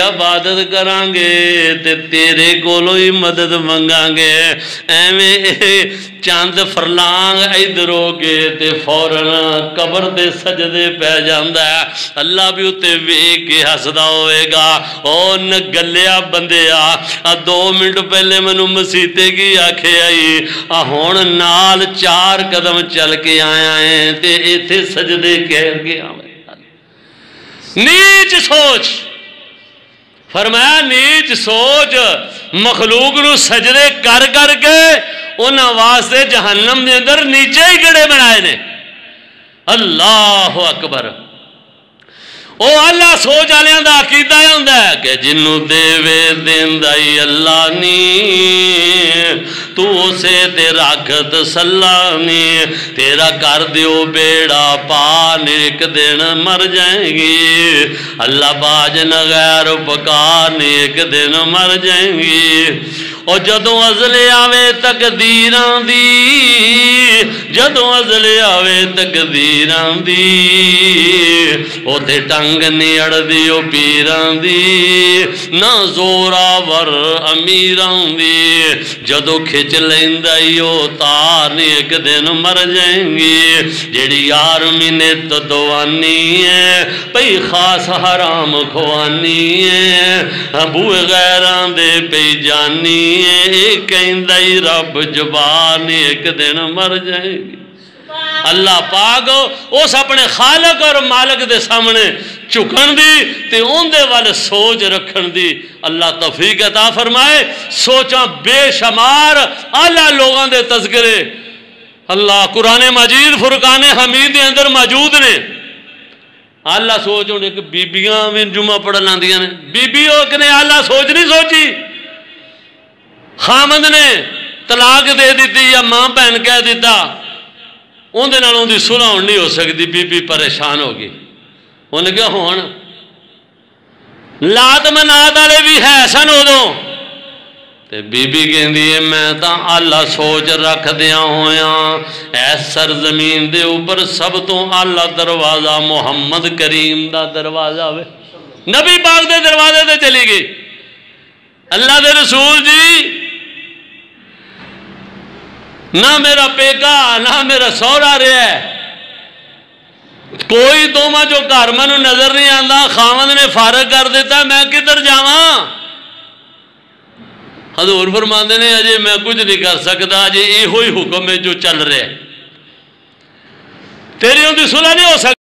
عبادت کران گے تے تیرے کولو ہی مدد منگان گے ایویں چاند فرلانگ ادھر ہو گے تے فوراً قبر دے سجدے پہ جاندا ہے اللہ بھی اتے ویکھ کے ہسدا ہوئے گا او نگلیا بندیا 2 منٹ پہلے منو مسیتے کی آکھے آئی ہن نال 4 قدم چل کے آیا ہے تے ایتھے سجدے کہہ گیا نیچ سوچ فرمایا نیچ سوچ مخلوق نو سجدے کر کر کے ان واسطے جہنم دے اندر نیچے ہی گڑے بنائے نے اللہ اکبر او اللہ سوچ آلیاں دا عقیدہ ہوندا ہے کہ جنوں دے وے دیندائی اللہ نی تو اسے تے رکھت سلانی تیرا کر دیو بیڑا پان ایک دن مر جائیں گی اللہ باج نغیر پکان ایک دن مر جائیں گی اور جدوں ازلے آوے تقدیران دی جدوں ازلے آوے تقدیران دی او تے ٹنگ نیڑ دیو پیران دی نہ زوراور امیران دی جدوں کھچ لیندائیو تار ایک دن مر جائیں گی جیڑی یار منت دوانی ہے پئی خاص حرام کھوانی ہے بوئے غیران دے پئی جانی کہندائی رب جبان ایک دن مر جائیں گی اللہ پاک اس اپنے خالق اور مالک دے سامنے چکن دی تے ان دے والے سوچ رکھن دی اللہ توفیق عطا فرمائے سوچاں بے شمار اعلیٰ لوگاں دے تذکرے اللہ قرآن مجید فرقان حمید دے اندر موجود نے اللہ سوچ ہونے کہ بیبیاں میں جمعہ پڑھ لاندیاں نے بیبیوں نے اللہ سوچ نہیں سوچی خامد نے طلاق دے دیتی یا ماں بہن کہہ دیتا ان دے نالوں دی صلح نہیں ہو سکتی بی بی پریشان ہوگی انہوں نے کہا ہون لات منات آلے بھی ہے سن ہو دو تے بی بی کہن دیئے میں تا اللہ سوچ رکھ دیا ہویا اے سرزمین دے اوپر سب تو اللہ دروازہ محمد کریم دا دروازہ ہوئے نبی پاک دے دروازے دے چلی گئی اللہ دے رسول جی نہ میرا پیکا نہ میرا سورا رہا ہے کوئی دوما جو گھر مینوں نظر نہیں آتا، خاوند نے فارغ کر دیتا، میں کدھر جاواں؟ حضور فرماندے نے اجے میں کچھ نہیں کر سکتا، اجے یہ حکم ہے جو چل رہا ہے، تیری ان کی صلح نہیں ہو سکتی۔